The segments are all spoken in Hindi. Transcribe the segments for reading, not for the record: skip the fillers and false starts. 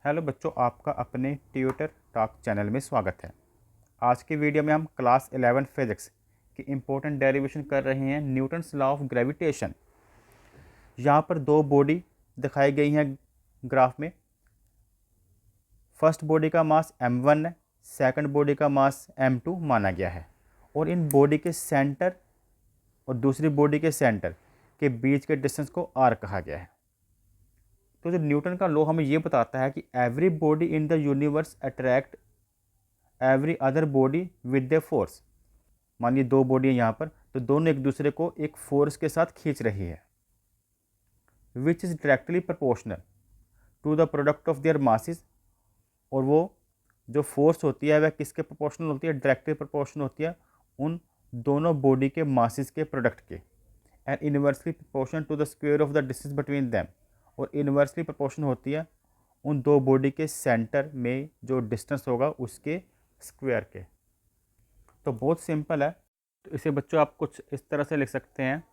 हेलो बच्चों, आपका अपने ट्यूटर टॉक चैनल में स्वागत है। आज की वीडियो में हम क्लास 11 फिजिक्स की इम्पोर्टेंट डेरिवेशन कर रहे हैं न्यूटन्स लॉ ऑफ ग्रेविटेशन। यहाँ पर दो बॉडी दिखाई गई हैं ग्राफ में। फर्स्ट बॉडी का मास m1 है, सेकंड बॉडी का मास m2 माना गया है और इन बॉडी के सेंटर और दूसरी बॉडी के सेंटर के बीच के डिस्टेंस को r कहा गया है। तो जो न्यूटन का लॉ हमें ये बताता है कि every body in the universe attract every other body with the force. मानिए दो बॉडी है यहाँ पर, तो दोनों एक दूसरे को एक फोर्स के साथ खींच रही है which is directly proportional to the product of their masses. और वो जो फोर्स होती है वह किसके प्रोपोर्शनल होती है? डायरेक्टली प्रोपोर्शनल होती है उन दोनों बॉडी के मासेस के प्रोडक्ट के। And inversely proportional to the square of the distance between them. और इनवर्सली प्रोपोर्शनल होती है उन दो बॉडी के सेंटर में जो डिस्टेंस होगा उसके स्क्वायर के। तो बहुत सिंपल है। तो इसे बच्चों आप कुछ इस तरह से लिख सकते हैं,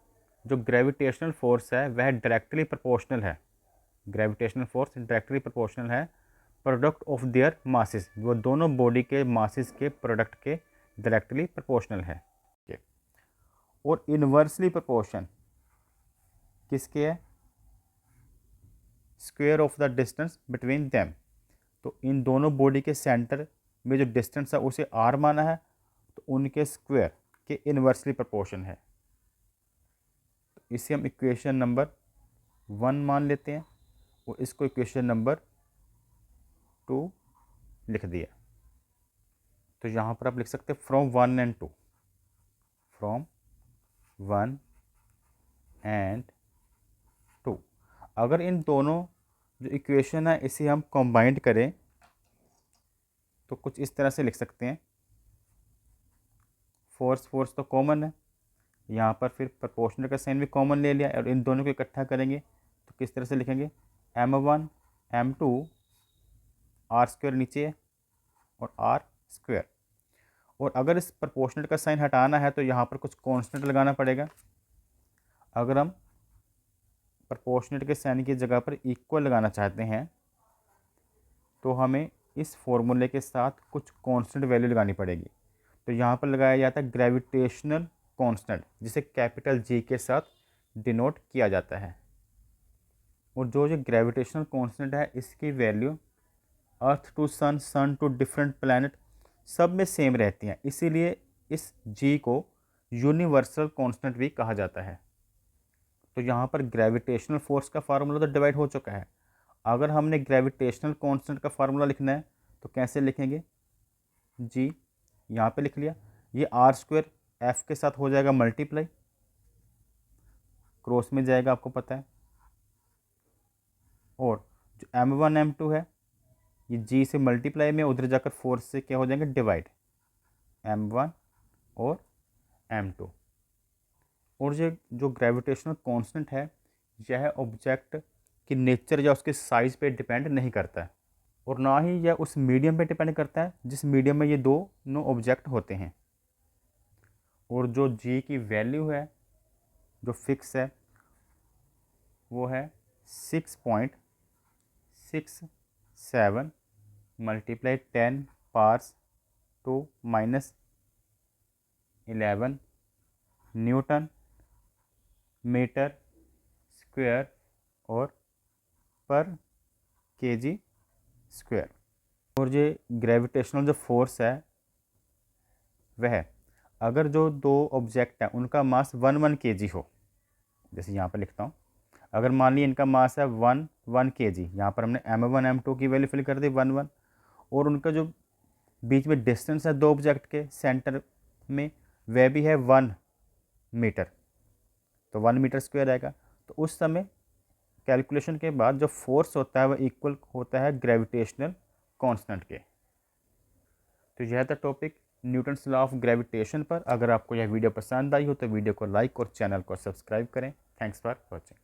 जो ग्रेविटेशनल फोर्स है वह डायरेक्टली प्रोपोर्शनल है। ग्रेविटेशनल फोर्स डायरेक्टली प्रोपोर्शनल है प्रोडक्ट ऑफ देयर मासेस। वो दोनों बॉडी के मासेस के प्रोडक्ट के डायरेक्टली प्रोपोर्शनल है। और इनवर्सली प्रोपोर्शन किसके है? Square of the distance between them. तो इन दोनों बॉडी के सेंटर में जो डिस्टेंस है उसे r माना है, तो उनके स्क्वायर के इनवर्सली प्रोपोर्शन है। तो इसे हम इक्वेशन नंबर 1 मान लेते हैं और इसको इक्वेशन नंबर 2 लिख दिया। तो यहाँ पर आप लिख सकते हैं फ्रॉम 1 एंड 2, फ्रॉम 1 एंड 2। अगर इन दोनों जो इक्वेशन है इसे हम कंबाइंड करें तो कुछ इस तरह से लिख सकते हैं। फोर्स तो कॉमन है, यहाँ पर फिर प्रोपोर्शनल का साइन भी कॉमन ले लिया और इन दोनों को इकट्ठा करेंगे तो किस तरह से लिखेंगे? m1 m2 r स्क्वायर नीचे है और r स्क्वायर। और अगर इस प्रोपोर्शनल का साइन हटाना है तो यहाँ पर कुछ कांस्टेंट लगाना पड़ेगा। अगर हम प्रोपोर्शनल के साइन की जगह पर इक्वल लगाना चाहते हैं तो हमें इस फॉर्मूले के साथ कुछ कांस्टेंट वैल्यू लगानी पड़ेगी। तो यहाँ पर लगाया जाता है ग्रेविटेशनल कांस्टेंट, जिसे कैपिटल G के साथ डिनोट किया जाता है। और जो ग्रेविटेशनल कांस्टेंट है इसकी value earth to sun, sun to different planet सब में सेम रहती हैं, इसीलिए इस G को यूनिवर्सल कांस्टेंट भी कहा जाता है। तो यहाँ पर ग्रेविटेशनल फोर्स का फार्मूला तो डिवाइड हो चुका है। अगर हमने ग्रेविटेशनल कांस्टेंट का फार्मूला लिखना है तो कैसे लिखेंगे? G यहाँ पे लिख लिया, ये r स्क्वायर F के साथ हो जाएगा मल्टीप्लाई, क्रॉस में जाएगा आपको पता है। और जो m1 m2 है ये G से मल्टीप्लाई में, उधर जाकर फोर्स से क्या हो जाएंगे? डिवाइड, m1 और m2। और जो ग्रेविटेशनल कांस्टेंट है यह ऑब्जेक्ट की नेचर या उसके साइज पे डिपेंड नहीं करता है और ना ही यह उस मीडियम पे डिपेंड करता है जिस मीडियम में ये दोनों ऑब्जेक्ट होते हैं। और जो G की वैल्यू है जो फिक्स है वो है 6.67 multiply 10 powers to -11 newton meter square और पर केजी स्क्वायर। और ये ग्रेविटेशनल जो फोर्स है वह अगर जो दो ऑब्जेक्ट हैं उनका मास 1 kg हो, जैसे यहाँ पर लिखता हूँ, अगर मान ली इनका मास है 1 kg, यहाँ पर हमने m1 m2 की वैल्यू फिल कर दी 1 और उनका जो बीच में डिस्टेंस है दो ऑब्जेक्ट के सेंटर में वह भी है 1 मीटर, तो 1 मीटर स्क्वायर आएगा। तो उस समय कैलकुलेशन के बाद जो फोर्स होता है वह इक्वल होता है ग्रेविटेशनल कांस्टेंट के। तो यह था topic Newton's law of gravitation पर। अगर आपको यह वीडियो पसंद आई हो तो वीडियो को लाइक और चैनल को सब्सक्राइब करें। Thanks for watching.